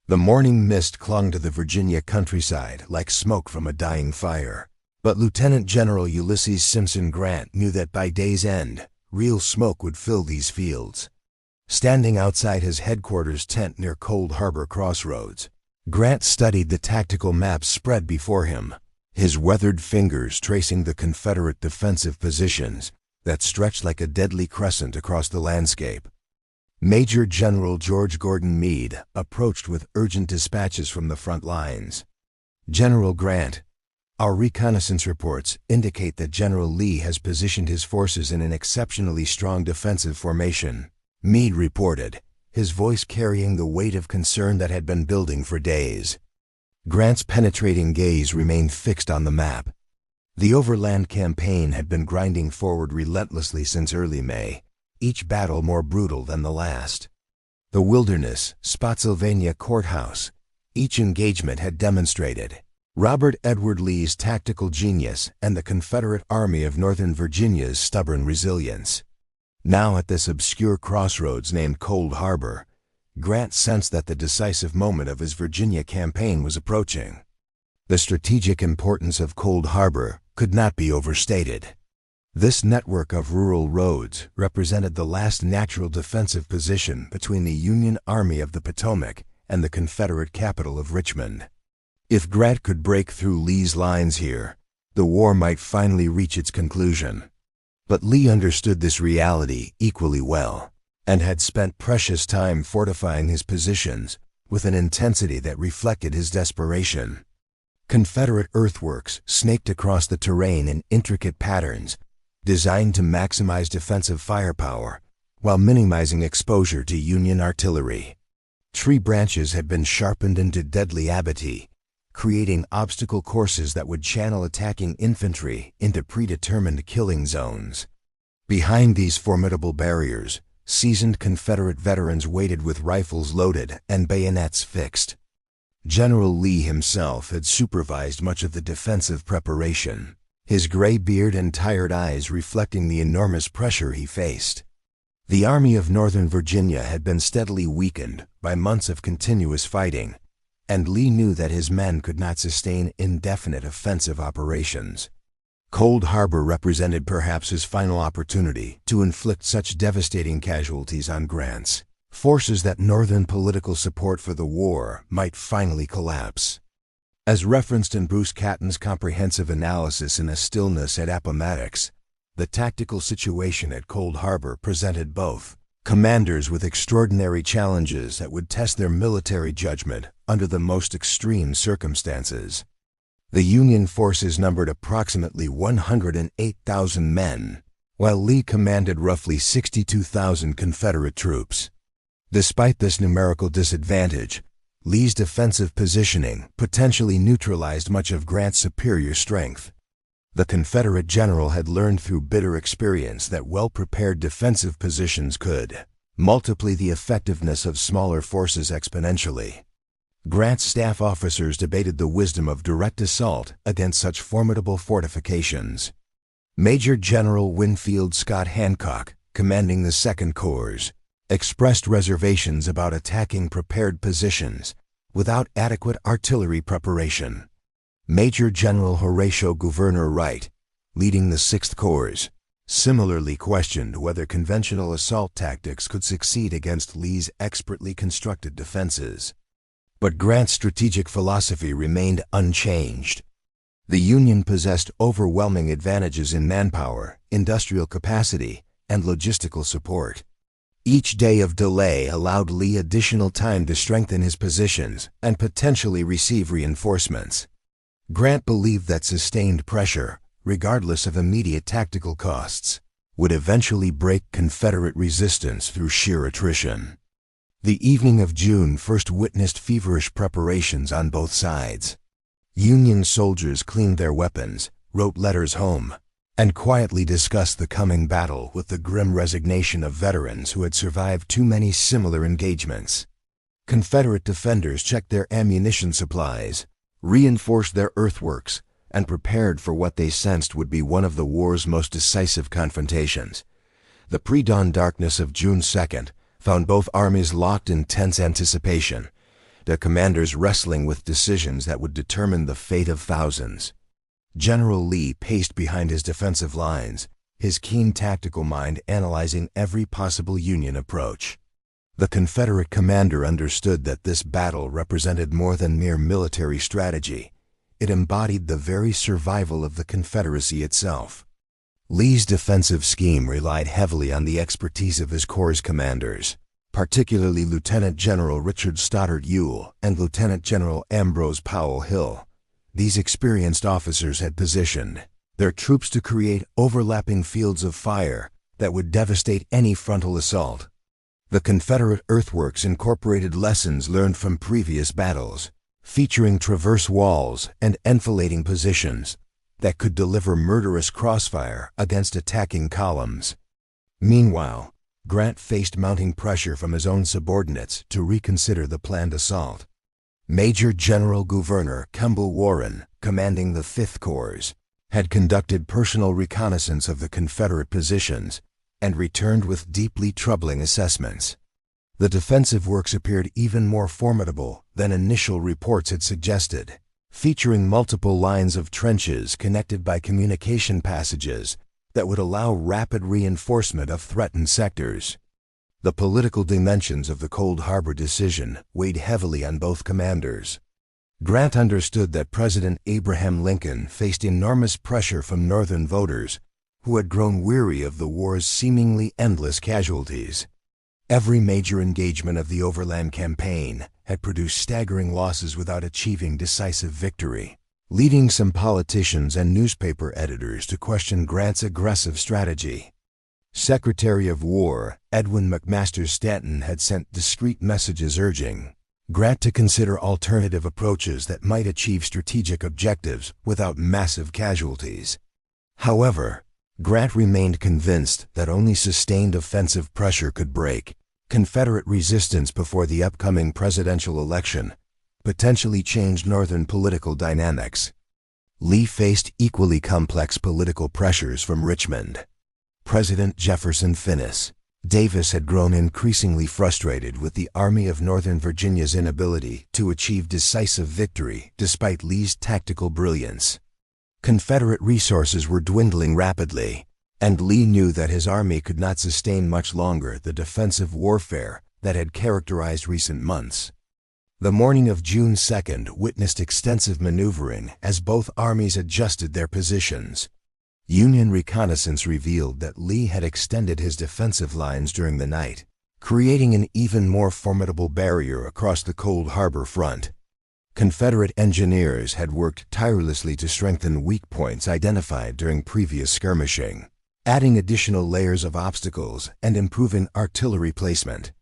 The morning mist clung to the Virginia countryside like smoke from a dying fire. But Lieutenant General Ulysses Simpson Grant knew that by day's end, real smoke would fill these fields. Standing outside his headquarters tent near Cold Harbor Crossroads, Grant studied the tactical maps spread before him, his weathered fingers tracing the Confederate defensive positions that stretched like a deadly crescent across the landscape. Major General George Gordon Meade approached with urgent dispatches from the front lines. "General Grant, our reconnaissance reports indicate that General Lee has positioned his forces in an exceptionally strong defensive formation," Meade reported, his voice carrying the weight of concern that had been building for days. Grant's penetrating gaze remained fixed on the map. The overland campaign had been grinding forward relentlessly since early May, each battle more brutal than the last. The Wilderness, Spotsylvania Courthouse, each engagement had demonstrated Robert Edward Lee's tactical genius and the Confederate Army of Northern Virginia's stubborn resilience. Now at this obscure crossroads named Cold Harbor, Grant sensed that the decisive moment of his Virginia campaign was approaching. The strategic importance of Cold Harbor could not be overstated. This network of rural roads represented the last natural defensive position between the Union Army of the Potomac and the Confederate capital of Richmond. If Grant could break through Lee's lines here, the war might finally reach its conclusion. But Lee understood this reality equally well, and had spent precious time fortifying his positions with an intensity that reflected his desperation. Confederate earthworks snaked across the terrain in intricate patterns, designed to maximize defensive firepower while minimizing exposure to Union artillery. Tree branches had been sharpened into deadly abatis, creating obstacle courses that would channel attacking infantry into predetermined killing zones. Behind these formidable barriers, seasoned Confederate veterans waited with rifles loaded and bayonets fixed. General Lee himself had supervised much of the defensive preparation, his gray beard and tired eyes reflecting the enormous pressure he faced. The Army of Northern Virginia had been steadily weakened by months of continuous fighting, and Lee knew that his men could not sustain indefinite offensive operations. Cold Harbor represented perhaps his final opportunity to inflict such devastating casualties on Grant's forces that Northern political support for the war might finally collapse. As referenced in Bruce Catton's comprehensive analysis in A Stillness at Appomattox, the tactical situation at Cold Harbor presented both commanders with extraordinary challenges that would test their military judgment under the most extreme circumstances. The Union forces numbered approximately 108,000 men, while Lee commanded roughly 62,000 Confederate troops. Despite this numerical disadvantage, Lee's defensive positioning potentially neutralized much of Grant's superior strength. The Confederate general had learned through bitter experience that well-prepared defensive positions could multiply the effectiveness of smaller forces exponentially. Grant's staff officers debated the wisdom of direct assault against such formidable fortifications. Major General Winfield Scott Hancock, commanding the Second Corps, expressed reservations about attacking prepared positions without adequate artillery preparation. Major General Horatio Gouverneur Wright, leading the Sixth Corps, similarly questioned whether conventional assault tactics could succeed against Lee's expertly constructed defenses. But Grant's strategic philosophy remained unchanged. The Union possessed overwhelming advantages in manpower, industrial capacity, and logistical support. Each day of delay allowed Lee additional time to strengthen his positions and potentially receive reinforcements. Grant believed that sustained pressure, regardless of immediate tactical costs, would eventually break Confederate resistance through sheer attrition. The evening of June 1st witnessed feverish preparations on both sides. Union soldiers cleaned their weapons, wrote letters home, and quietly discussed the coming battle with the grim resignation of veterans who had survived too many similar engagements. Confederate defenders checked their ammunition supplies, reinforced their earthworks, and prepared for what they sensed would be one of the war's most decisive confrontations. The pre-dawn darkness of June 2nd found both armies locked in tense anticipation, the commanders wrestling with decisions that would determine the fate of thousands. General Lee paced behind his defensive lines, his keen tactical mind analyzing every possible Union approach. The Confederate commander understood that this battle represented more than mere military strategy. It embodied the very survival of the Confederacy itself. Lee's defensive scheme relied heavily on the expertise of his corps' commanders, particularly Lieutenant General Richard Stoddard Ewell and Lieutenant General Ambrose Powell Hill. These experienced officers had positioned their troops to create overlapping fields of fire that would devastate any frontal assault. The Confederate earthworks incorporated lessons learned from previous battles, featuring traverse walls and enfilading positions that could deliver murderous crossfire against attacking columns. Meanwhile, Grant faced mounting pressure from his own subordinates to reconsider the planned assault. Major General Gouverneur Kemble Warren, commanding the 5th Corps, had conducted personal reconnaissance of the Confederate positions and returned with deeply troubling assessments. The defensive works appeared even more formidable than initial reports had suggested, featuring multiple lines of trenches connected by communication passages that would allow rapid reinforcement of threatened sectors. The political dimensions of the Cold Harbor decision weighed heavily on both commanders. Grant understood that President Abraham Lincoln faced enormous pressure from Northern voters who had grown weary of the war's seemingly endless casualties. Every major engagement of the Overland Campaign had produced staggering losses without achieving decisive victory, leading some politicians and newspaper editors to question Grant's aggressive strategy. Secretary of War Edwin McMaster Stanton had sent discreet messages urging Grant to consider alternative approaches that might achieve strategic objectives without massive casualties. However, Grant remained convinced that only sustained offensive pressure could break Confederate resistance before the upcoming presidential election, potentially change Northern political dynamics. Lee faced equally complex political pressures from Richmond. President Jefferson Finis Davis had grown increasingly frustrated with the Army of Northern Virginia's inability to achieve decisive victory despite Lee's tactical brilliance. Confederate resources were dwindling rapidly, and Lee knew that his army could not sustain much longer the defensive warfare that had characterized recent months. The morning of June 2nd witnessed extensive maneuvering as both armies adjusted their positions. Union reconnaissance revealed that Lee had extended his defensive lines during the night, creating an even more formidable barrier across the Cold Harbor front. Confederate engineers had worked tirelessly to strengthen weak points identified during previous skirmishing, adding additional layers of obstacles and improving artillery placement.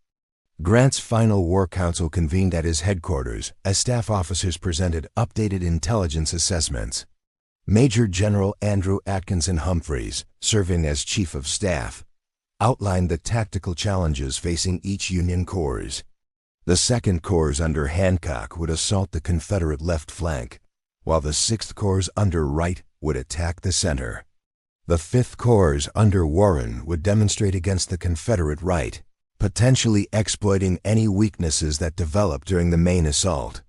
Grant's final war council convened at his headquarters as staff officers presented updated intelligence assessments. Major General Andrew Atkinson Humphreys, serving as Chief of Staff, outlined the tactical challenges facing each Union corps. The 2nd Corps under Hancock would assault the Confederate left flank, while the 6th Corps under Wright would attack the center. The 5th Corps under Warren would demonstrate against the Confederate right, potentially exploiting any weaknesses that developed during the main assault.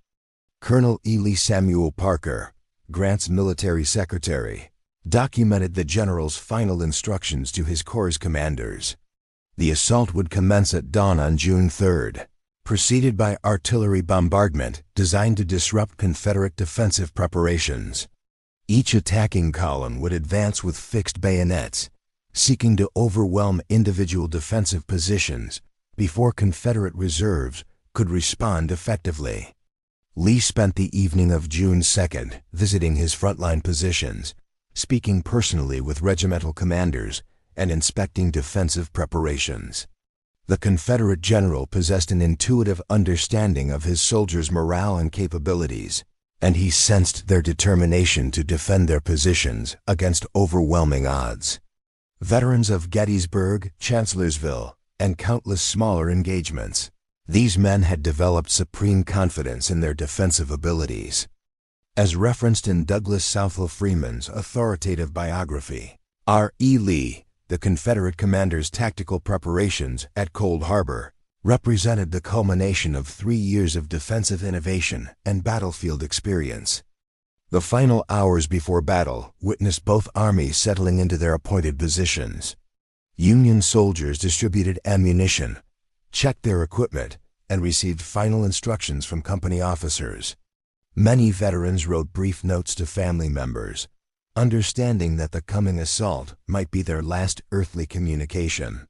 Colonel Ely Samuel Parker, Grant's military secretary, documented the general's final instructions to his corps commanders. The assault would commence at dawn on June 3rd, preceded by artillery bombardment designed to disrupt Confederate defensive preparations. Each attacking column would advance with fixed bayonets, seeking to overwhelm individual defensive positions before Confederate reserves could respond effectively. Lee spent the evening of June 2nd visiting his frontline positions, speaking personally with regimental commanders, and inspecting defensive preparations. The Confederate general possessed an intuitive understanding of his soldiers' morale and capabilities, and he sensed their determination to defend their positions against overwhelming odds. Veterans of Gettysburg, Chancellorsville, and countless smaller engagements, these men had developed supreme confidence in their defensive abilities. As referenced in Douglas Southwell Freeman's authoritative biography, R. E. Lee, the Confederate commander's tactical preparations at Cold Harbor represented the culmination of 3 years of defensive innovation and battlefield experience. The final hours before battle witnessed both armies settling into their appointed positions. Union soldiers distributed ammunition, checked their equipment, and received final instructions from company officers. Many veterans wrote brief notes to family members, understanding that the coming assault might be their last earthly communication.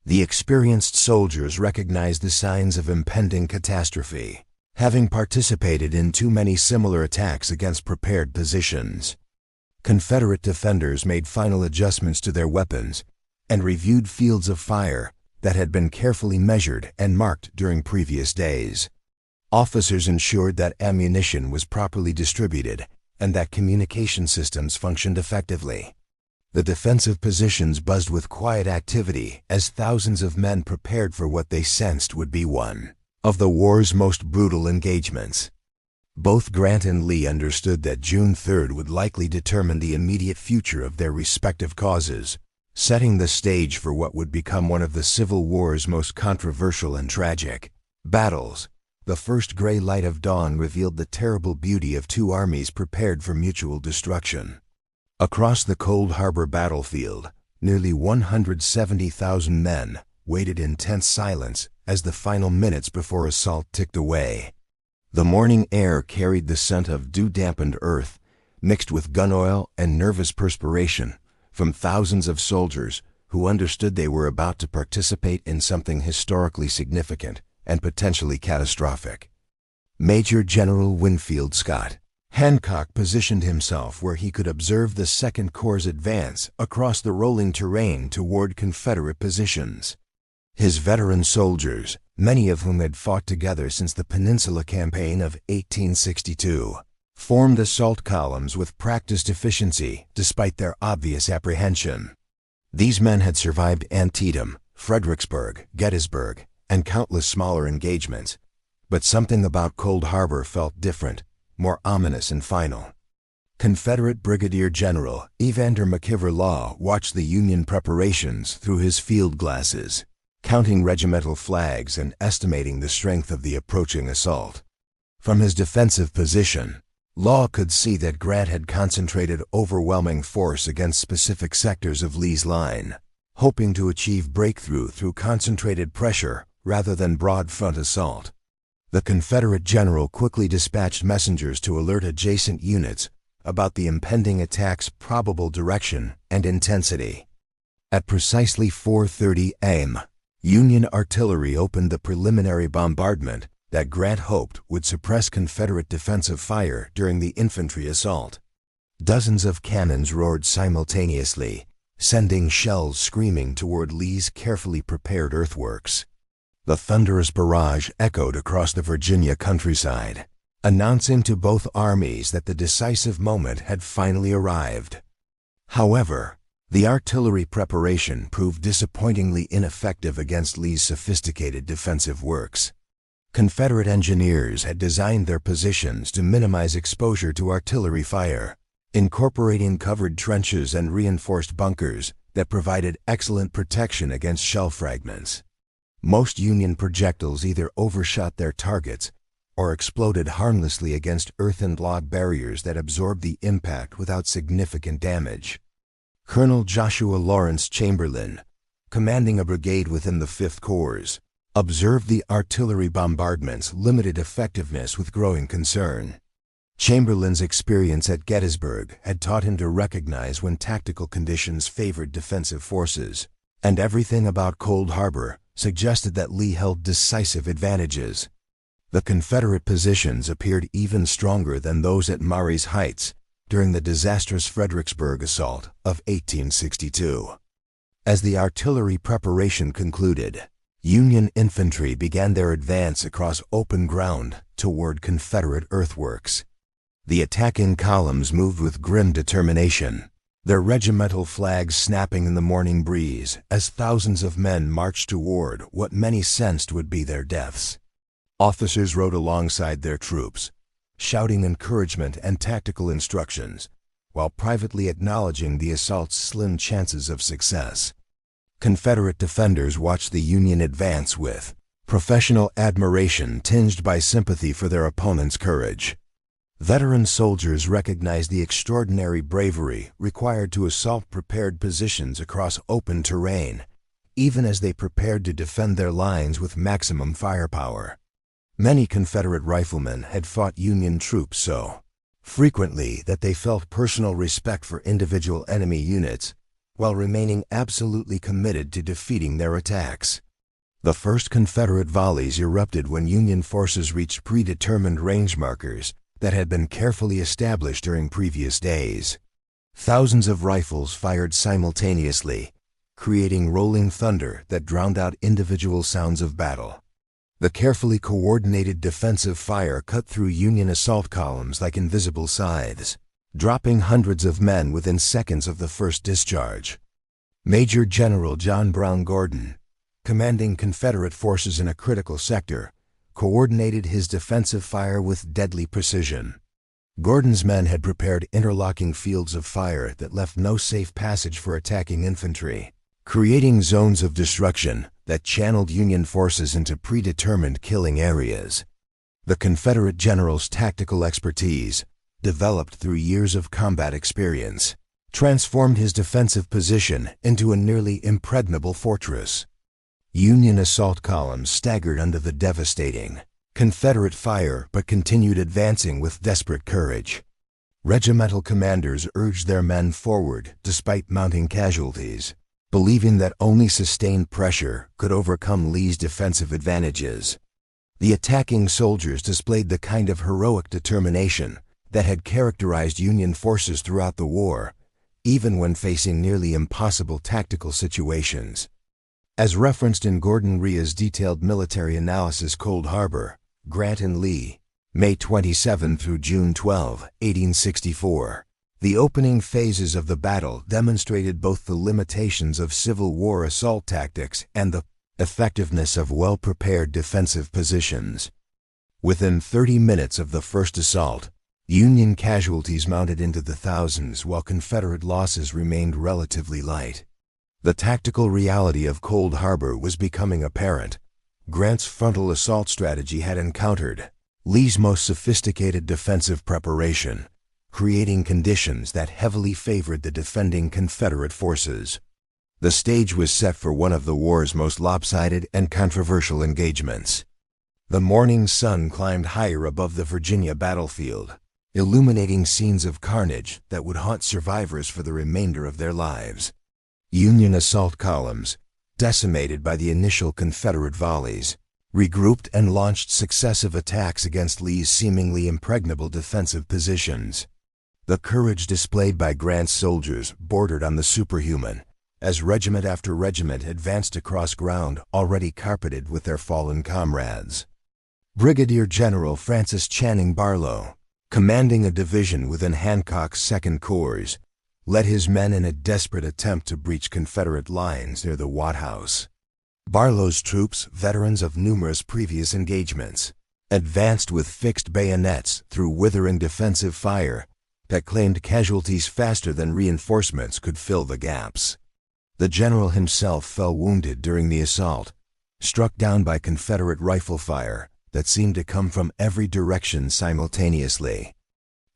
The experienced soldiers recognized the signs of impending catastrophe, having participated in too many similar attacks against prepared positions. Confederate defenders made final adjustments to their weapons and reviewed fields of fire that had been carefully measured and marked during previous days. Officers ensured that ammunition was properly distributed and that communication systems functioned effectively. The defensive positions buzzed with quiet activity as thousands of men prepared for what they sensed would be one of the war's most brutal engagements. Both Grant and Lee understood that June 3rd would likely determine the immediate future of their respective causes, setting the stage for what would become one of the Civil War's most controversial and tragic battles. The first gray light of dawn revealed the terrible beauty of two armies prepared for mutual destruction. Across the Cold Harbor battlefield, nearly 170,000 men waited in tense silence as the final minutes before assault ticked away. The morning air carried the scent of dew-dampened earth, mixed with gun oil and nervous perspiration from thousands of soldiers who understood they were about to participate in something historically significant and potentially catastrophic. Major General Winfield Scott Hancock positioned himself where he could observe the Second Corps' advance across the rolling terrain toward Confederate positions. His veteran soldiers, many of whom had fought together since the Peninsula Campaign of 1862, formed assault columns with practiced efficiency despite their obvious apprehension. These men had survived Antietam, Fredericksburg, Gettysburg, and countless smaller engagements, but something about Cold Harbor felt different, more ominous and final. Confederate Brigadier General Evander McIver Law watched the Union preparations through his field glasses, counting regimental flags and estimating the strength of the approaching assault. From his defensive position, Law could see that Grant had concentrated overwhelming force against specific sectors of Lee's line, hoping to achieve breakthrough through concentrated pressure rather than broad front assault. The Confederate general quickly dispatched messengers to alert adjacent units about the impending attack's probable direction and intensity. At precisely 4:30 a.m., Union artillery opened the preliminary bombardment that Grant hoped would suppress Confederate defensive fire during the infantry assault. Dozens of cannons roared simultaneously, sending shells screaming toward Lee's carefully prepared earthworks. The thunderous barrage echoed across the Virginia countryside, announcing to both armies that the decisive moment had finally arrived. However, the artillery preparation proved disappointingly ineffective against Lee's sophisticated defensive works. Confederate engineers had designed their positions to minimize exposure to artillery fire, incorporating covered trenches and reinforced bunkers that provided excellent protection against shell fragments. Most Union projectiles either overshot their targets or exploded harmlessly against earthen log barriers that absorbed the impact without significant damage. Colonel Joshua Lawrence Chamberlain, commanding a brigade within the 5th Corps, observed the artillery bombardment's limited effectiveness with growing concern. Chamberlain's experience at Gettysburg had taught him to recognize when tactical conditions favored defensive forces, and everything about Cold Harbor suggested that Lee held decisive advantages. The Confederate positions appeared even stronger than those at Marye's Heights during the disastrous Fredericksburg assault of 1862. As the artillery preparation concluded, Union infantry began their advance across open ground toward Confederate earthworks. The attacking columns moved with grim determination, their regimental flags snapping in the morning breeze as thousands of men marched toward what many sensed would be their deaths. Officers rode alongside their troops, shouting encouragement and tactical instructions, while privately acknowledging the assault's slim chances of success. Confederate defenders watched the Union advance with professional admiration tinged by sympathy for their opponent's courage. Veteran soldiers recognized the extraordinary bravery required to assault prepared positions across open terrain, even as they prepared to defend their lines with maximum firepower. Many Confederate riflemen had fought Union troops so frequently that they felt personal respect for individual enemy units, while remaining absolutely committed to defeating their attacks. The first Confederate volleys erupted when Union forces reached predetermined range markers that had been carefully established during previous days. Thousands of rifles fired simultaneously, creating rolling thunder that drowned out individual sounds of battle. The carefully coordinated defensive fire cut through Union assault columns like invisible scythes, dropping hundreds of men within seconds of the first discharge. Major General John Brown Gordon, commanding Confederate forces in a critical sector, coordinated his defensive fire with deadly precision. Gordon's men had prepared interlocking fields of fire that left no safe passage for attacking infantry, creating zones of destruction that channeled Union forces into predetermined killing areas. The Confederate general's tactical expertise, developed through years of combat experience, transformed his defensive position into a nearly impregnable fortress. Union assault columns staggered under the devastating Confederate fire but continued advancing with desperate courage. Regimental commanders urged their men forward despite mounting casualties, believing that only sustained pressure could overcome Lee's defensive advantages. The attacking soldiers displayed the kind of heroic determination that had characterized Union forces throughout the war, even when facing nearly impossible tactical situations. As referenced in Gordon Rhea's detailed military analysis Cold Harbor, Grant and Lee, May 27 through June 12, 1864, the opening phases of the battle demonstrated both the limitations of Civil War assault tactics and the effectiveness of well-prepared defensive positions. Within 30 minutes of the first assault, Union casualties mounted into the thousands while Confederate losses remained relatively light. The tactical reality of Cold Harbor was becoming apparent. Grant's frontal assault strategy had encountered Lee's most sophisticated defensive preparation, creating conditions that heavily favored the defending Confederate forces. The stage was set for one of the war's most lopsided and controversial engagements. The morning sun climbed higher above the Virginia battlefield, illuminating scenes of carnage that would haunt survivors for the remainder of their lives. Union assault columns, decimated by the initial Confederate volleys, regrouped and launched successive attacks against Lee's seemingly impregnable defensive positions. The courage displayed by Grant's soldiers bordered on the superhuman, as regiment after regiment advanced across ground already carpeted with their fallen comrades. Brigadier General Francis Channing Barlow, commanding a division within Hancock's 2nd Corps, led his men in a desperate attempt to breach Confederate lines near the Watt House. Barlow's troops, veterans of numerous previous engagements, advanced with fixed bayonets through withering defensive fire that claimed casualties faster than reinforcements could fill the gaps. The general himself fell wounded during the assault, struck down by Confederate rifle fire that seemed to come from every direction simultaneously.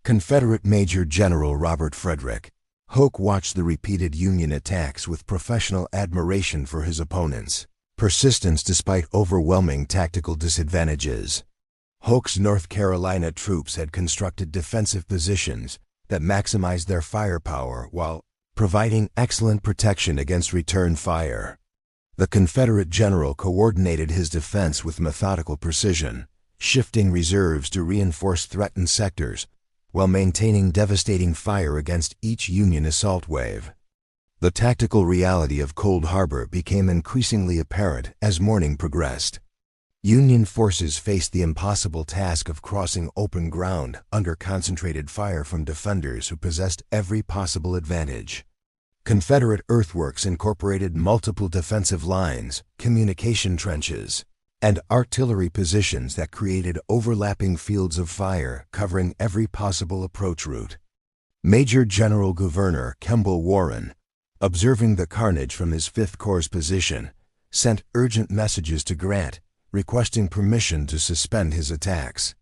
Confederate Major General Robert Frederick Hoke watched the repeated Union attacks with professional admiration for his opponents' persistence despite overwhelming tactical disadvantages. Hoke's North Carolina troops had constructed defensive positions that maximized their firepower while providing excellent protection against return fire. The Confederate general coordinated his defense with methodical precision, shifting reserves to reinforce threatened sectors while maintaining devastating fire against each Union assault wave. The tactical reality of Cold Harbor became increasingly apparent as morning progressed. Union forces faced the impossible task of crossing open ground under concentrated fire from defenders who possessed every possible advantage. Confederate earthworks incorporated multiple defensive lines, communication trenches, and artillery positions that created overlapping fields of fire covering every possible approach route. Major General Governor Kemble Warren, observing the carnage from his 5th Corps position, sent urgent messages to Grant, requesting permission to suspend his attacks.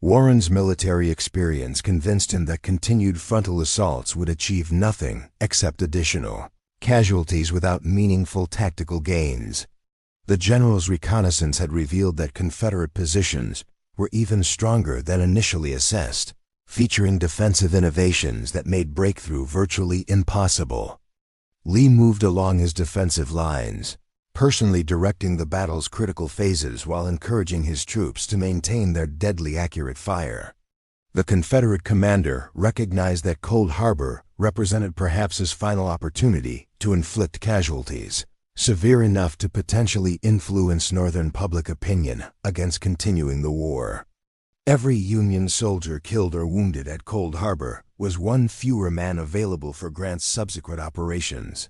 Warren's military experience convinced him that continued frontal assaults would achieve nothing except additional casualties without meaningful tactical gains. The general's reconnaissance had revealed that Confederate positions were even stronger than initially assessed, featuring defensive innovations that made breakthrough virtually impossible. Lee moved along his defensive lines, personally directing the battle's critical phases while encouraging his troops to maintain their deadly accurate fire. The Confederate commander recognized that Cold Harbor represented perhaps his final opportunity to inflict casualties, severe enough to potentially influence Northern public opinion against continuing the war. Every Union soldier killed or wounded at Cold Harbor was one fewer man available for Grant's subsequent operations.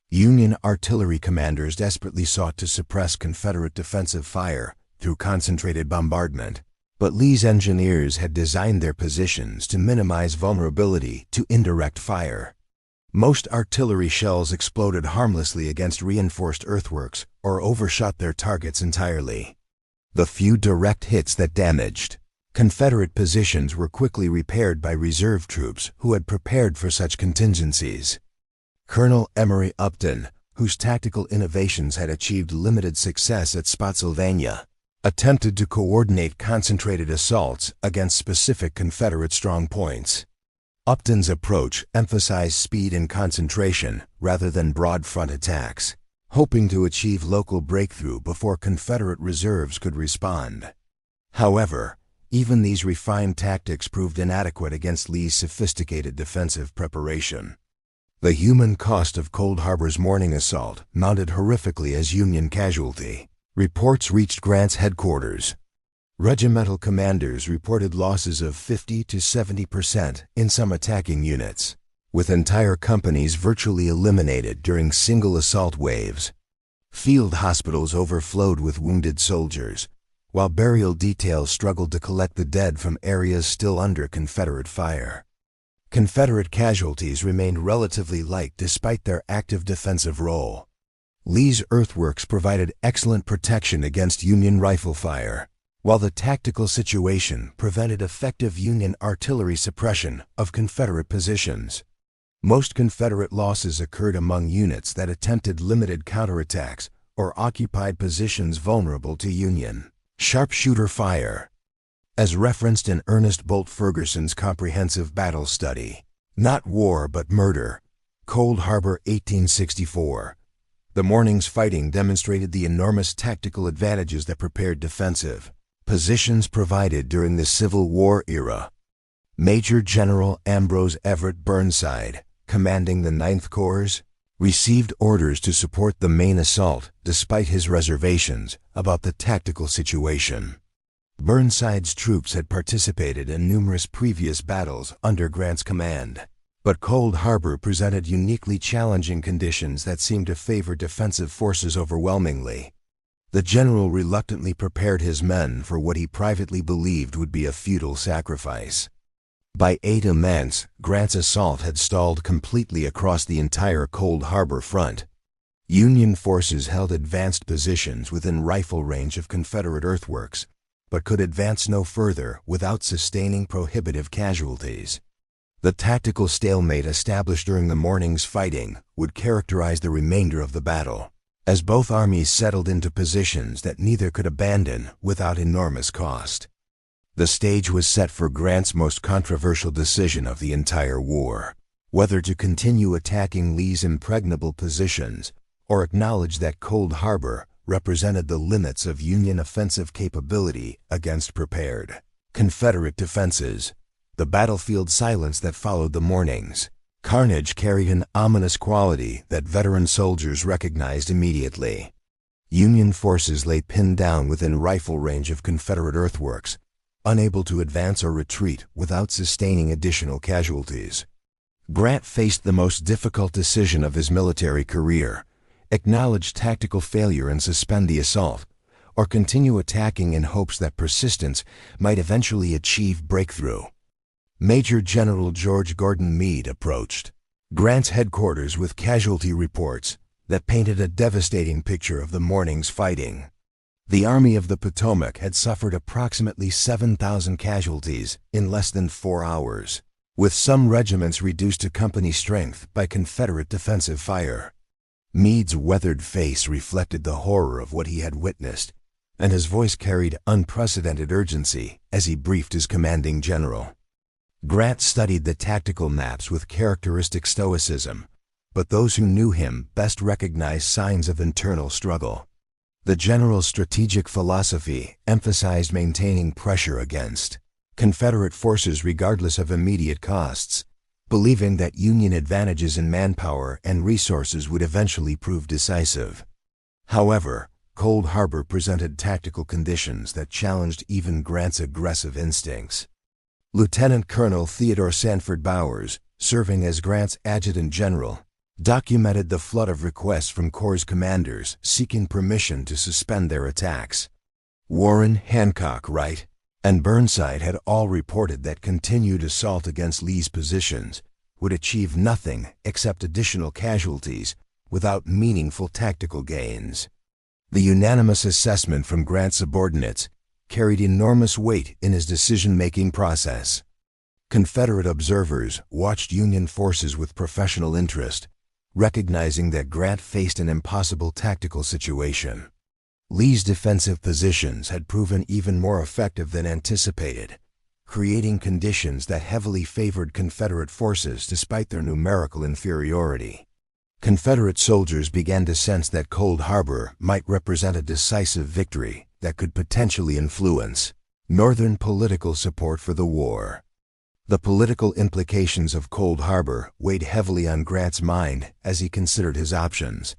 Union artillery commanders desperately sought to suppress Confederate defensive fire through concentrated bombardment, but Lee's engineers had designed their positions to minimize vulnerability to indirect fire. Most artillery shells exploded harmlessly against reinforced earthworks or overshot their targets entirely. The few direct hits that damaged Confederate positions were quickly repaired by reserve troops who had prepared for such contingencies. Colonel Emory Upton, whose tactical innovations had achieved limited success at Spotsylvania, attempted to coordinate concentrated assaults against specific Confederate strong points. Upton's approach emphasized speed and concentration rather than broad front attacks, hoping to achieve local breakthrough before Confederate reserves could respond. However, even these refined tactics proved inadequate against Lee's sophisticated defensive preparation. The human cost of Cold Harbor's morning assault mounted horrifically as Union casualty. Reports reached Grant's headquarters. Regimental commanders reported losses of 50 to 70% in some attacking units, with entire companies virtually eliminated during single assault waves. Field hospitals overflowed with wounded soldiers, while burial details struggled to collect the dead from areas still under Confederate fire. Confederate casualties remained relatively light despite their active defensive role. Lee's earthworks provided excellent protection against Union rifle fire, while the tactical situation prevented effective Union artillery suppression of Confederate positions. Most Confederate losses occurred among units that attempted limited counterattacks or occupied positions vulnerable to Union sharpshooter fire. As referenced in Ernest Bolt Ferguson's comprehensive battle study, Not War But Murder, Cold Harbor 1864, the morning's fighting demonstrated the enormous tactical advantages that prepared defensive positions provided during the Civil War era. Major General Ambrose Everett Burnside, commanding the 9th Corps, received orders to support the main assault despite his reservations about the tactical situation. Burnside's troops had participated in numerous previous battles under Grant's command, but Cold Harbor presented uniquely challenging conditions that seemed to favor defensive forces overwhelmingly. The general reluctantly prepared his men for what he privately believed would be a futile sacrifice. By 8 months, Grant's assault had stalled completely across the entire Cold Harbor front. Union forces held advanced positions within rifle range of Confederate earthworks, but could advance no further without sustaining prohibitive casualties. The tactical stalemate established during the morning's fighting would characterize the remainder of the battle, as both armies settled into positions that neither could abandon without enormous cost. The stage was set for Grant's most controversial decision of the entire war, whether to continue attacking Lee's impregnable positions or acknowledge that Cold Harbor represented the limits of Union offensive capability against prepared Confederate defenses. The battlefield silence that followed the morning's carnage carried an ominous quality that veteran soldiers recognized immediately. Union forces lay pinned down within rifle range of Confederate earthworks, unable to advance or retreat without sustaining additional casualties. Grant faced the most difficult decision of his military career: acknowledge tactical failure and suspend the assault, or continue attacking in hopes that persistence might eventually achieve breakthrough. Major General George Gordon Meade approached Grant's headquarters with casualty reports that painted a devastating picture of the morning's fighting. The Army of the Potomac had suffered approximately 7,000 casualties in less than 4 hours, with some regiments reduced to company strength by Confederate defensive fire. Meade's weathered face reflected the horror of what he had witnessed, and his voice carried unprecedented urgency as he briefed his commanding general. Grant studied the tactical maps with characteristic stoicism, but those who knew him best recognized signs of internal struggle. The general's strategic philosophy emphasized maintaining pressure against Confederate forces regardless of immediate costs, believing that Union advantages in manpower and resources would eventually prove decisive. However, Cold Harbor presented tactical conditions that challenged even Grant's aggressive instincts. Lieutenant Colonel Theodore Sanford Bowers, serving as Grant's adjutant general, documented the flood of requests from Corps' commanders seeking permission to suspend their attacks. Warren, Hancock, Wright, and Burnside had all reported that continued assault against Lee's positions would achieve nothing except additional casualties without meaningful tactical gains. The unanimous assessment from Grant's subordinates carried enormous weight in his decision-making process. Confederate observers watched Union forces with professional interest, recognizing that Grant faced an impossible tactical situation. Lee's defensive positions had proven even more effective than anticipated, creating conditions that heavily favored Confederate forces despite their numerical inferiority. Confederate soldiers began to sense that Cold Harbor might represent a decisive victory that could potentially influence Northern political support for the war. The political implications of Cold Harbor weighed heavily on Grant's mind as he considered his options.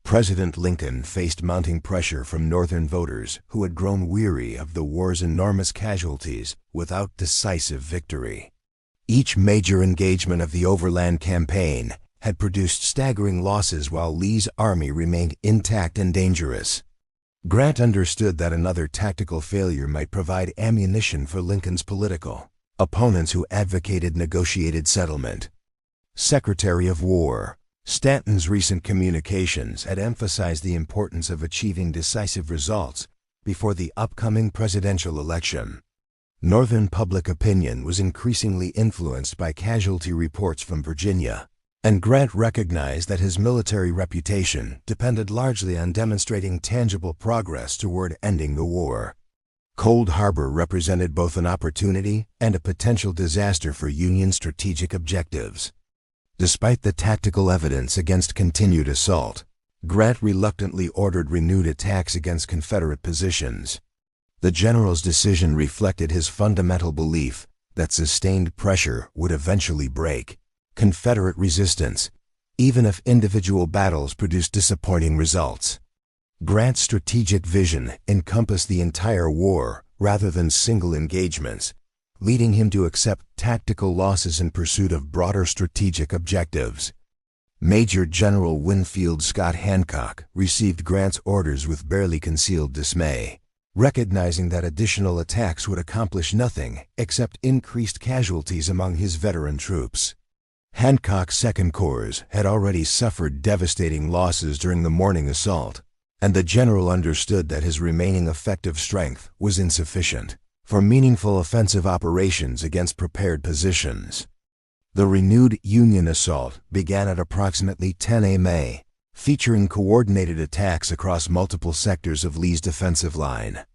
President Lincoln faced mounting pressure from Northern voters who had grown weary of the war's enormous casualties without decisive victory. Each major engagement of the Overland Campaign had produced staggering losses while Lee's army remained intact and dangerous. Grant understood that another tactical failure might provide ammunition for Lincoln's political opponents who advocated negotiated settlement. Secretary of War Stanton's recent communications had emphasized the importance of achieving decisive results before the upcoming presidential election. Northern public opinion was increasingly influenced by casualty reports from Virginia, and Grant recognized that his military reputation depended largely on demonstrating tangible progress toward ending the war. Cold Harbor represented both an opportunity and a potential disaster for Union strategic objectives. Despite the tactical evidence against continued assault, Grant reluctantly ordered renewed attacks against Confederate positions. The general's decision reflected his fundamental belief that sustained pressure would eventually break Confederate resistance, even if individual battles produced disappointing results. Grant's strategic vision encompassed the entire war rather than single engagements, leading him to accept tactical losses in pursuit of broader strategic objectives. Major General Winfield Scott Hancock received Grant's orders with barely concealed dismay, recognizing that additional attacks would accomplish nothing except increased casualties among his veteran troops. Hancock's Second Corps had already suffered devastating losses during the morning assault, and the general understood that his remaining effective strength was insufficient for meaningful offensive operations against prepared positions. The renewed Union assault began at approximately 10 a.m., featuring coordinated attacks across multiple sectors of Lee's defensive line.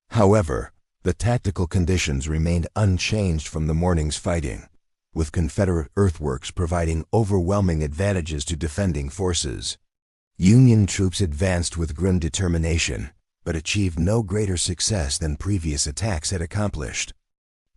However, the tactical conditions remained unchanged from the morning's fighting, with Confederate earthworks providing overwhelming advantages to defending forces. Union troops advanced with grim determination, but achieved no greater success than previous attacks had accomplished.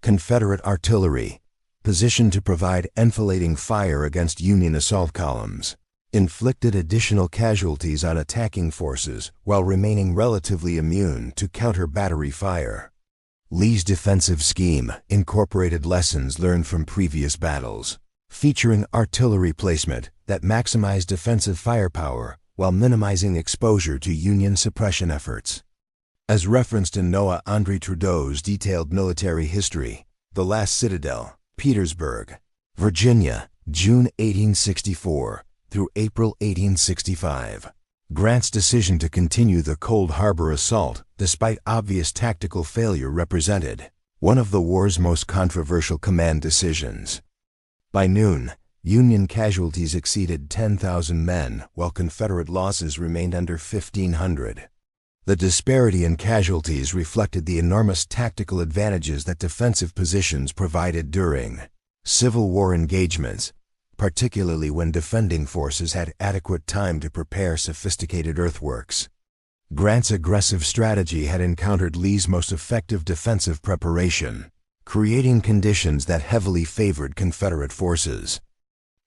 Confederate artillery, positioned to provide enfilading fire against Union assault columns, inflicted additional casualties on attacking forces while remaining relatively immune to counter-battery fire. Lee's defensive scheme incorporated lessons learned from previous battles, featuring artillery placement that maximized defensive firepower while minimizing exposure to Union suppression efforts. As referenced in Noah Andre Trudeau's detailed military history, The Last Citadel, Petersburg, Virginia, June 1864 through April 1865, Grant's decision to continue the Cold Harbor assault, despite obvious tactical failure, represented one of the war's most controversial command decisions. By noon, Union casualties exceeded 10,000 men, while Confederate losses remained under 1,500. The disparity in casualties reflected the enormous tactical advantages that defensive positions provided during Civil War engagements, particularly when defending forces had adequate time to prepare sophisticated earthworks. Grant's aggressive strategy had encountered Lee's most effective defensive preparation, creating conditions that heavily favored Confederate forces.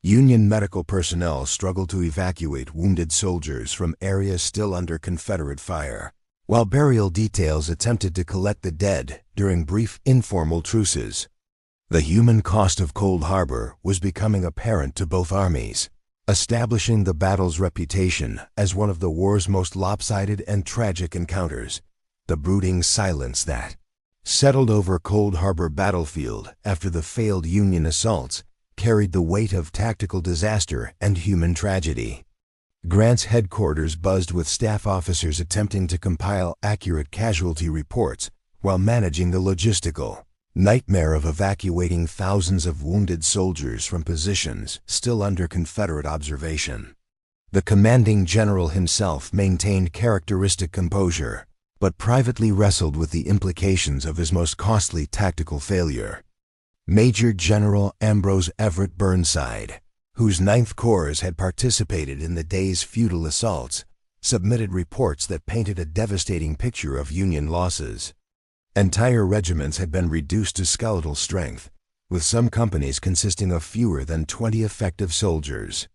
Union medical personnel struggled to evacuate wounded soldiers from areas still under Confederate fire, while burial details attempted to collect the dead during brief informal truces. The human cost of Cold Harbor was becoming apparent to both armies, establishing the battle's reputation as one of the war's most lopsided and tragic encounters. The brooding silence that settled over Cold Harbor battlefield after the failed Union assaults carried the weight of tactical disaster and human tragedy. Grant's headquarters buzzed with staff officers attempting to compile accurate casualty reports while managing the logistical nightmare of evacuating thousands of wounded soldiers from positions still under Confederate observation. The commanding general himself maintained characteristic composure, but privately wrestled with the implications of his most costly tactical failure. Major General Ambrose Everett Burnside, whose 9th Corps had participated in the day's futile assaults, submitted reports that painted a devastating picture of Union losses. Entire regiments had been reduced to skeletal strength, with some companies consisting of fewer than 20 effective soldiers.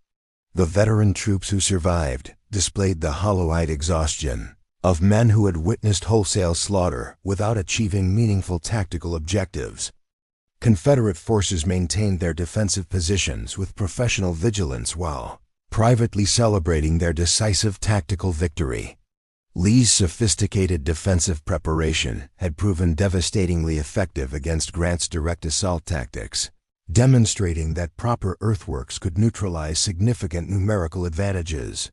The veteran troops who survived displayed the hollow-eyed exhaustion of men who had witnessed wholesale slaughter without achieving meaningful tactical objectives. Confederate forces maintained their defensive positions with professional vigilance while privately celebrating their decisive tactical victory. Lee's sophisticated defensive preparation had proven devastatingly effective against Grant's direct assault tactics, demonstrating that proper earthworks could neutralize significant numerical advantages.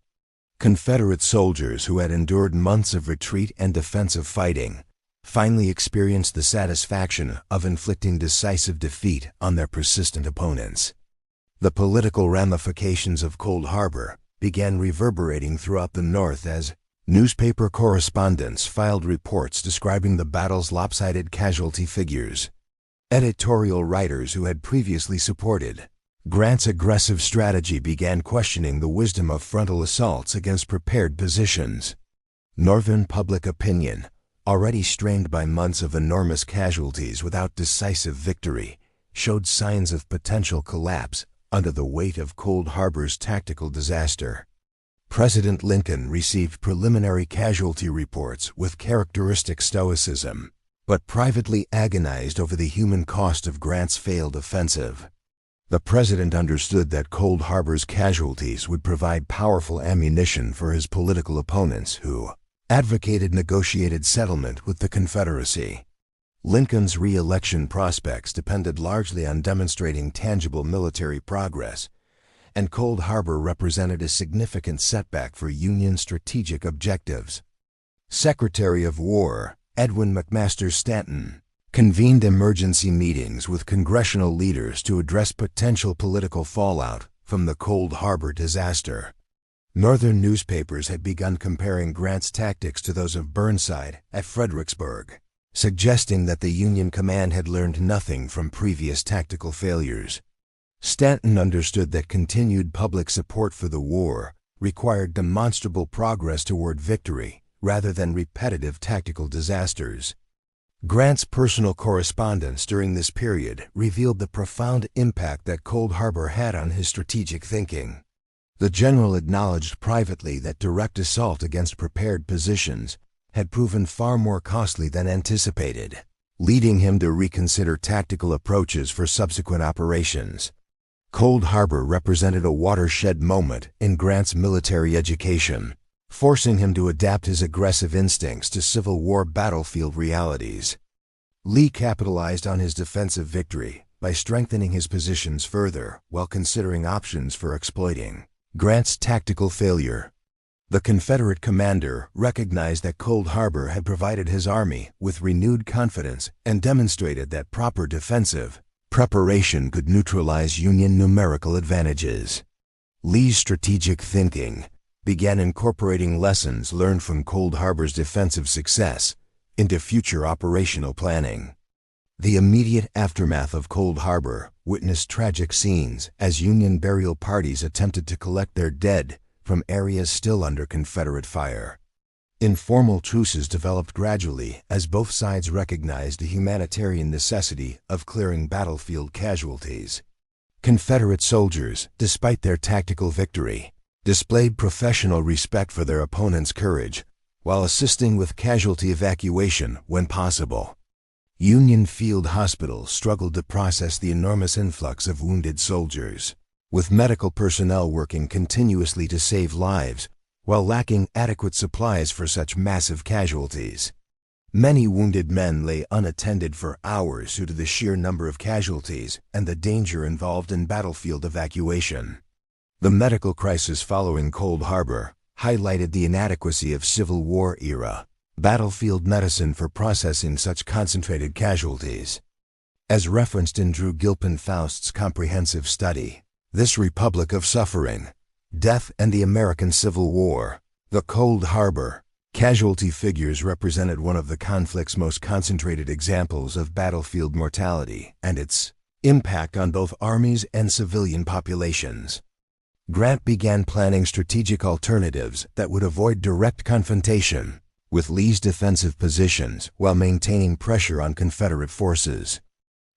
Confederate soldiers who had endured months of retreat and defensive fighting finally experienced the satisfaction of inflicting decisive defeat on their persistent opponents. The political ramifications of Cold Harbor began reverberating throughout the North as newspaper correspondents filed reports describing the battle's lopsided casualty figures. Editorial writers who had previously supported Grant's aggressive strategy began questioning the wisdom of frontal assaults against prepared positions. Northern public opinion, already strained by months of enormous casualties without decisive victory, showed signs of potential collapse under the weight of Cold Harbor's tactical disaster. President Lincoln received preliminary casualty reports with characteristic stoicism, but privately agonized over the human cost of Grant's failed offensive. The president understood that Cold Harbor's casualties would provide powerful ammunition for his political opponents who advocated negotiated settlement with the Confederacy. Lincoln's re-election prospects depended largely on demonstrating tangible military progress, and Cold Harbor represented a significant setback for Union strategic objectives. Secretary of War Edwin McMaster Stanton convened emergency meetings with congressional leaders to address potential political fallout from the Cold Harbor disaster. Northern newspapers had begun comparing Grant's tactics to those of Burnside at Fredericksburg, suggesting that the Union command had learned nothing from previous tactical failures. Stanton understood that continued public support for the war required demonstrable progress toward victory rather than repetitive tactical disasters. Grant's personal correspondence during this period revealed the profound impact that Cold Harbor had on his strategic thinking. The general acknowledged privately that direct assault against prepared positions had proven far more costly than anticipated, leading him to reconsider tactical approaches for subsequent operations. Cold Harbor represented a watershed moment in Grant's military education, forcing him to adapt his aggressive instincts to Civil War battlefield realities. Lee capitalized on his defensive victory by strengthening his positions further while considering options for exploiting Grant's tactical failure. The Confederate commander recognized that Cold Harbor had provided his army with renewed confidence and demonstrated that proper defensive preparation could neutralize Union numerical advantages. Lee's strategic thinking began incorporating lessons learned from Cold Harbor's defensive success into future operational planning. The immediate aftermath of Cold Harbor witnessed tragic scenes as Union burial parties attempted to collect their dead from areas still under Confederate fire. Informal truces developed gradually as both sides recognized the humanitarian necessity of clearing battlefield casualties. Confederate soldiers, despite their tactical victory, displayed professional respect for their opponent's courage while assisting with casualty evacuation when possible. Union field hospitals struggled to process the enormous influx of wounded soldiers, with medical personnel working continuously to save lives while lacking adequate supplies for such massive casualties. Many wounded men lay unattended for hours due to the sheer number of casualties and the danger involved in battlefield evacuation. The medical crisis following Cold Harbor highlighted the inadequacy of Civil War-era battlefield medicine for processing such concentrated casualties. As referenced in Drew Gilpin Faust's comprehensive study, This Republic of Suffering, Death and the American Civil War, the Cold Harbor casualty figures represented one of the conflict's most concentrated examples of battlefield mortality and its impact on both armies and civilian populations. Grant began planning strategic alternatives that would avoid direct confrontation with Lee's defensive positions while maintaining pressure on Confederate forces.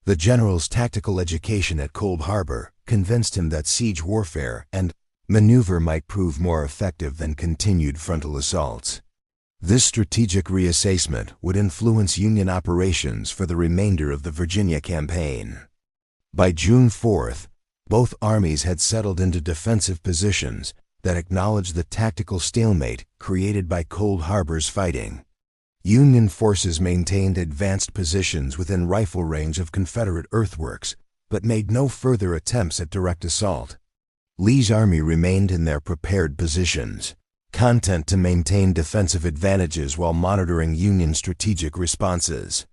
The general's tactical education at Cold Harbor convinced him that siege warfare and maneuver might prove more effective than continued frontal assaults. This strategic reassessment would influence Union operations for the remainder of the Virginia campaign. By June 4th, both armies had settled into defensive positions that acknowledged the tactical stalemate created by Cold Harbor's fighting. Union forces maintained advanced positions within rifle range of Confederate earthworks, but made no further attempts at direct assault. Lee's army remained in their prepared positions, content to maintain defensive advantages while monitoring Union strategic responses.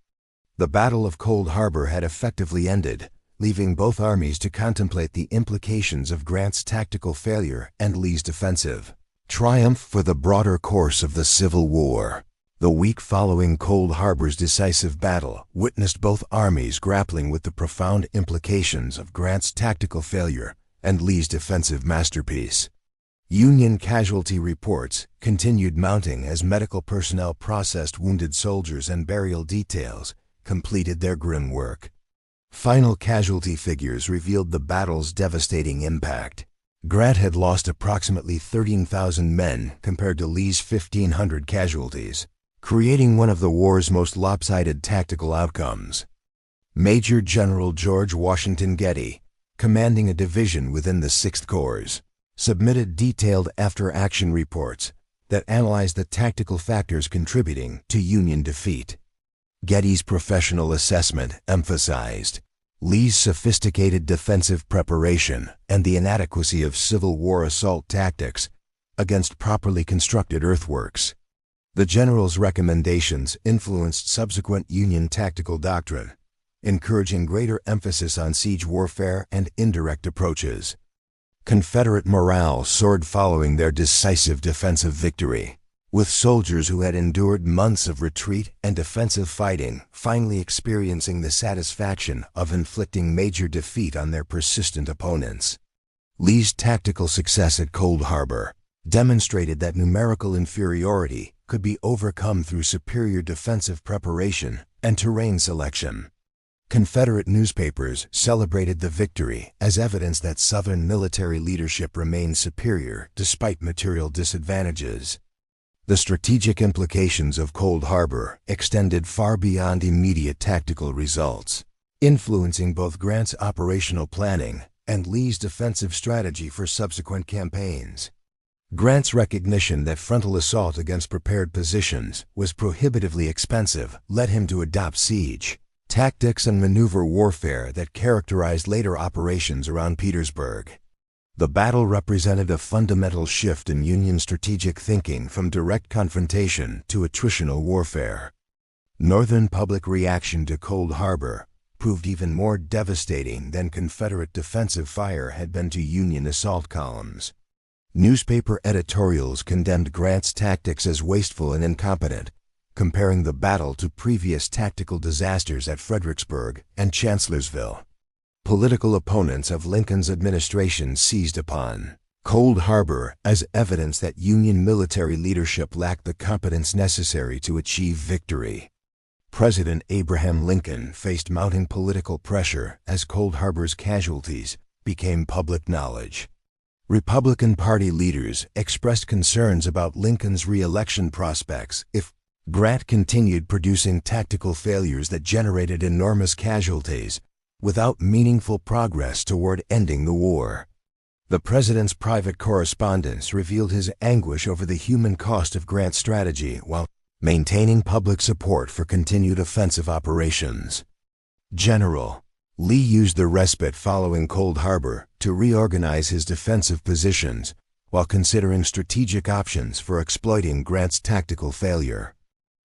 The Battle of Cold Harbor had effectively ended, leaving both armies to contemplate the implications of Grant's tactical failure and Lee's defensive triumph for the broader course of the Civil War. The week following Cold Harbor's decisive battle witnessed both armies grappling with the profound implications of Grant's tactical failure and Lee's defensive masterpiece. Union casualty reports continued mounting as medical personnel processed wounded soldiers and burial details completed their grim work. Final casualty figures revealed the battle's devastating impact. Grant had lost approximately 13,000 men compared to Lee's 1,500 casualties, creating one of the war's most lopsided tactical outcomes. Major General George Washington Getty, commanding a division within the 6th Corps, submitted detailed after-action reports that analyzed the tactical factors contributing to Union defeat. Getty's professional assessment emphasized Lee's sophisticated defensive preparation and the inadequacy of Civil War assault tactics against properly constructed earthworks. The general's recommendations influenced subsequent Union tactical doctrine, encouraging greater emphasis on siege warfare and indirect approaches. Confederate morale soared following their decisive defensive victory, with soldiers who had endured months of retreat and defensive fighting finally experiencing the satisfaction of inflicting major defeat on their persistent opponents. Lee's tactical success at Cold Harbor demonstrated that numerical inferiority could be overcome through superior defensive preparation and terrain selection. Confederate newspapers celebrated the victory as evidence that Southern military leadership remained superior despite material disadvantages. The strategic implications of Cold Harbor extended far beyond immediate tactical results, influencing both Grant's operational planning and Lee's defensive strategy for subsequent campaigns. Grant's recognition that frontal assault against prepared positions was prohibitively expensive led him to adopt siege tactics and maneuver warfare that characterized later operations around Petersburg. The battle represented a fundamental shift in Union strategic thinking from direct confrontation to attritional warfare. Northern public reaction to Cold Harbor proved even more devastating than Confederate defensive fire had been to Union assault columns. Newspaper editorials condemned Grant's tactics as wasteful and incompetent, comparing the battle to previous tactical disasters at Fredericksburg and Chancellorsville. Political opponents of Lincoln's administration seized upon Cold Harbor as evidence that Union military leadership lacked the competence necessary to achieve victory. President Abraham Lincoln faced mounting political pressure as Cold Harbor's casualties became public knowledge. Republican Party leaders expressed concerns about Lincoln's re-election prospects if Grant continued producing tactical failures that generated enormous casualties without meaningful progress toward ending the war. The president's private correspondence revealed his anguish over the human cost of Grant's strategy while maintaining public support for continued offensive operations. General Lee used the respite following Cold Harbor to reorganize his defensive positions while considering strategic options for exploiting Grant's tactical failure.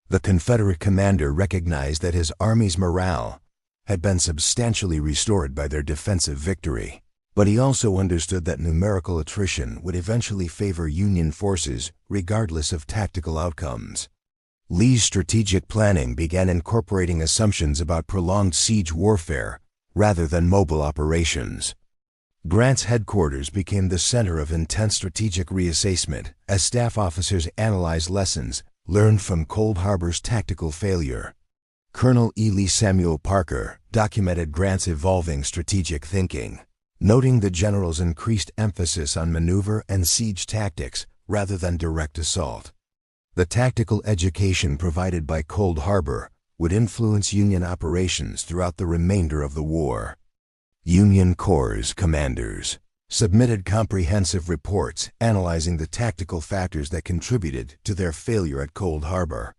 The Confederate commander recognized that his army's morale had been substantially restored by their defensive victory, but he also understood that numerical attrition would eventually favor Union forces regardless of tactical outcomes. Lee's strategic planning began incorporating assumptions about prolonged siege warfare rather than mobile operations. Grant's headquarters became the center of intense strategic reassessment as staff officers analyzed lessons learned from Cold Harbor's tactical failure. Colonel Ely Samuel Parker documented Grant's evolving strategic thinking, noting the general's increased emphasis on maneuver and siege tactics rather than direct assault. The tactical education provided by Cold Harbor would influence Union operations throughout the remainder of the war. Union Corps commanders submitted comprehensive reports analyzing the tactical factors that contributed to their failure at Cold Harbor.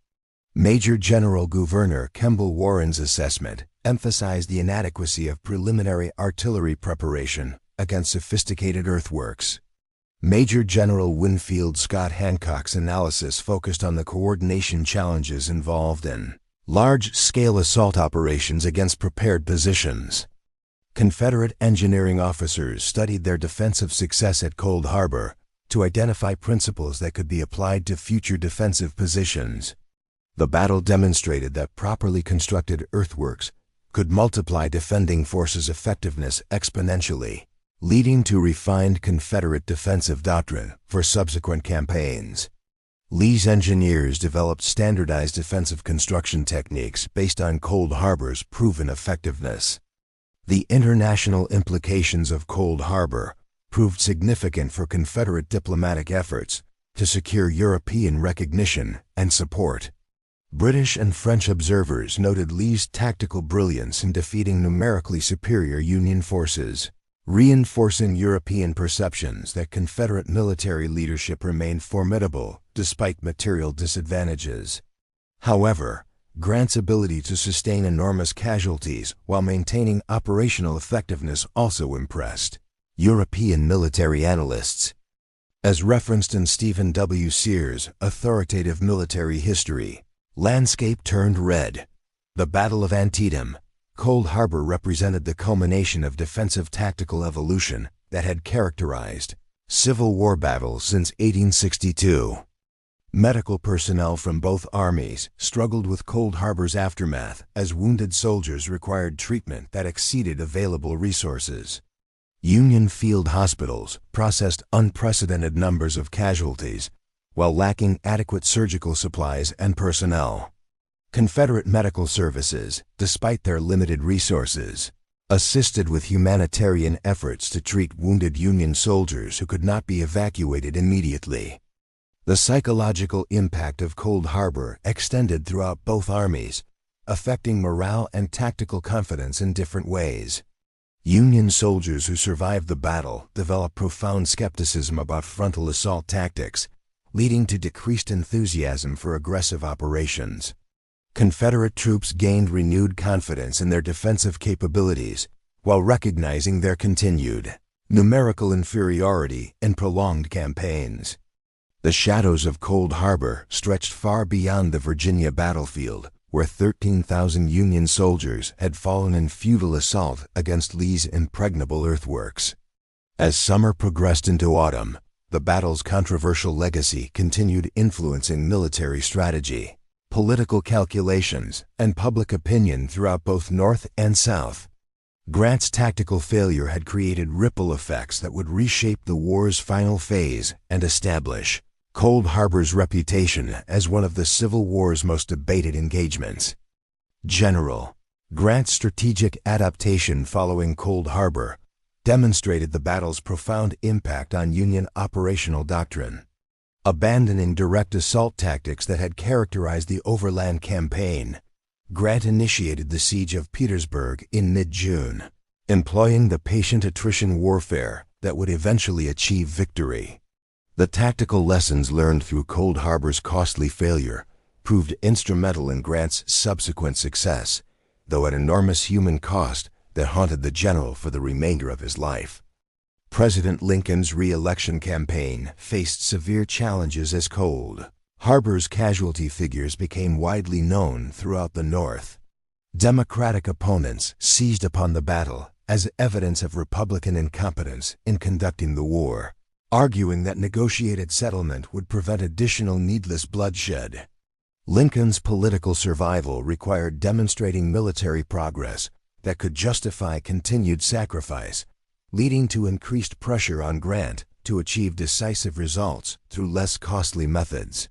Major General Gouverneur Kemble Warren's assessment emphasized the inadequacy of preliminary artillery preparation against sophisticated earthworks. Major General Winfield Scott Hancock's analysis focused on the coordination challenges involved in large-scale assault operations against prepared positions. Confederate engineering officers studied their defensive success at Cold Harbor to identify principles that could be applied to future defensive positions. The battle demonstrated that properly constructed earthworks could multiply defending forces' effectiveness exponentially, leading to refined Confederate defensive doctrine for subsequent campaigns. Lee's engineers developed standardized defensive construction techniques based on Cold Harbor's proven effectiveness. The international implications of Cold Harbor proved significant for Confederate diplomatic efforts to secure European recognition and support. British and French observers noted Lee's tactical brilliance in defeating numerically superior Union forces, reinforcing European perceptions that Confederate military leadership remained formidable despite material disadvantages. However, Grant's ability to sustain enormous casualties while maintaining operational effectiveness also impressed European military analysts. As referenced in Stephen W. Sears' authoritative military history, Landscape Turned Red, the Battle of Antietam, Cold Harbor represented the culmination of defensive tactical evolution that had characterized Civil War battles since 1862. Medical personnel from both armies struggled with Cold Harbor's aftermath as wounded soldiers required treatment that exceeded available resources. Union field hospitals processed unprecedented numbers of casualties while lacking adequate surgical supplies and personnel. Confederate medical services, despite their limited resources, assisted with humanitarian efforts to treat wounded Union soldiers who could not be evacuated immediately. The psychological impact of Cold Harbor extended throughout both armies, affecting morale and tactical confidence in different ways. Union soldiers who survived the battle developed profound skepticism about frontal assault tactics, leading to decreased enthusiasm for aggressive operations. Confederate troops gained renewed confidence in their defensive capabilities while recognizing their continued numerical inferiority, and prolonged campaigns. The shadows of Cold Harbor stretched far beyond the Virginia battlefield, where 13,000 Union soldiers had fallen in futile assault against Lee's impregnable earthworks. As summer progressed into autumn, the battle's controversial legacy continued influencing military strategy, political calculations, and public opinion throughout both North and South. Grant's tactical failure had created ripple effects that would reshape the war's final phase and establish Cold Harbor's reputation as one of the Civil War's most debated engagements. General Grant's strategic adaptation following Cold Harbor demonstrated the battle's profound impact on Union operational doctrine. Abandoning direct assault tactics that had characterized the overland campaign, Grant initiated the siege of Petersburg in mid-June, employing the patient attrition warfare that would eventually achieve victory. The tactical lessons learned through Cold Harbor's costly failure proved instrumental in Grant's subsequent success, though at enormous human cost that haunted the general for the remainder of his life. President Lincoln's re-election campaign faced severe challenges as Cold Harbor's casualty figures became widely known throughout the North. Democratic opponents seized upon the battle as evidence of Republican incompetence in conducting the war, arguing that negotiated settlement would prevent additional needless bloodshed. Lincoln's political survival required demonstrating military progress that could justify continued sacrifice, leading to increased pressure on Grant to achieve decisive results through less costly methods.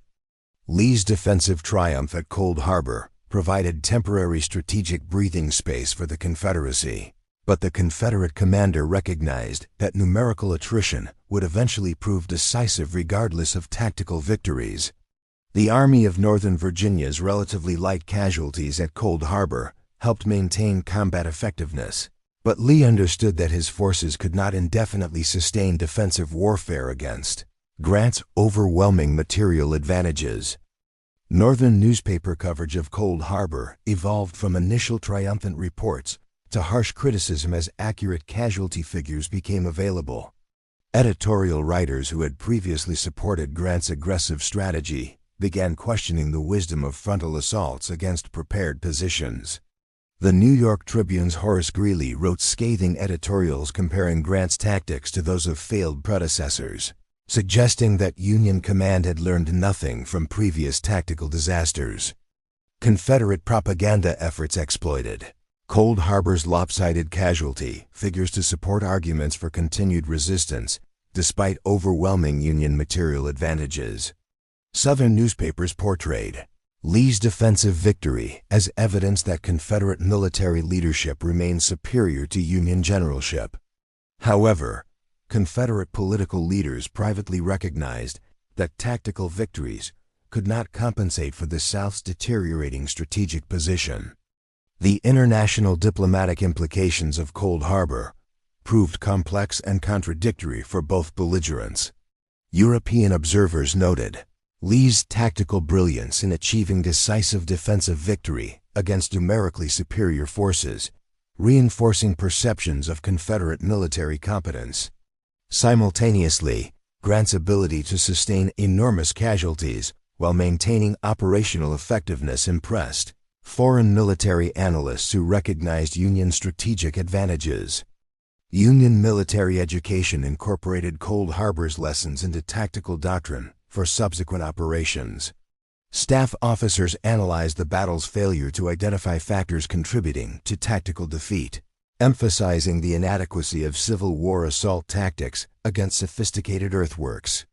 Lee's defensive triumph at Cold Harbor provided temporary strategic breathing space for the Confederacy, but the Confederate commander recognized that numerical attrition would eventually prove decisive regardless of tactical victories. The Army of Northern Virginia's relatively light casualties at Cold Harbor helped maintain combat effectiveness, but Lee understood that his forces could not indefinitely sustain defensive warfare against Grant's overwhelming material advantages. Northern newspaper coverage of Cold Harbor evolved from initial triumphant reports to harsh criticism as accurate casualty figures became available. Editorial writers who had previously supported Grant's aggressive strategy began questioning the wisdom of frontal assaults against prepared positions. The New York Tribune's Horace Greeley wrote scathing editorials comparing Grant's tactics to those of failed predecessors, suggesting that Union command had learned nothing from previous tactical disasters. Confederate propaganda efforts exploited Cold Harbor's lopsided casualty figures to support arguments for continued resistance, despite overwhelming Union material advantages. Southern newspapers portrayed Lee's defensive victory as evidence that Confederate military leadership remained superior to Union generalship. However, Confederate political leaders privately recognized that tactical victories could not compensate for the South's deteriorating strategic position. The international diplomatic implications of Cold Harbor proved complex and contradictory for both belligerents. European observers noted Lee's tactical brilliance in achieving decisive defensive victory against numerically superior forces, reinforcing perceptions of Confederate military competence. Simultaneously, Grant's ability to sustain enormous casualties while maintaining operational effectiveness impressed foreign military analysts who recognized Union strategic advantages. Union military education incorporated Cold Harbor's lessons into tactical doctrine for subsequent operations. Staff officers analyzed the battle's failure to identify factors contributing to tactical defeat, emphasizing the inadequacy of Civil War assault tactics against sophisticated earthworks.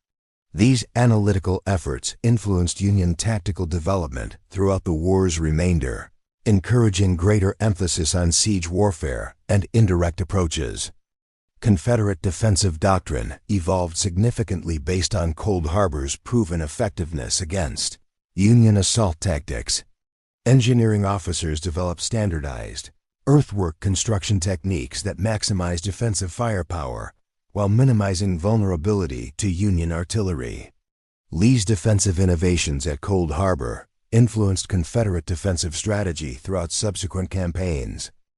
These analytical efforts influenced Union tactical development throughout the war's remainder, encouraging greater emphasis on siege warfare and indirect approaches. Confederate defensive doctrine evolved significantly based on Cold Harbor's proven effectiveness against Union assault tactics. Engineering officers developed standardized earthwork construction techniques that maximize defensive firepower while minimizing vulnerability to Union artillery. Lee's defensive innovations at Cold Harbor influenced Confederate defensive strategy throughout subsequent campaigns.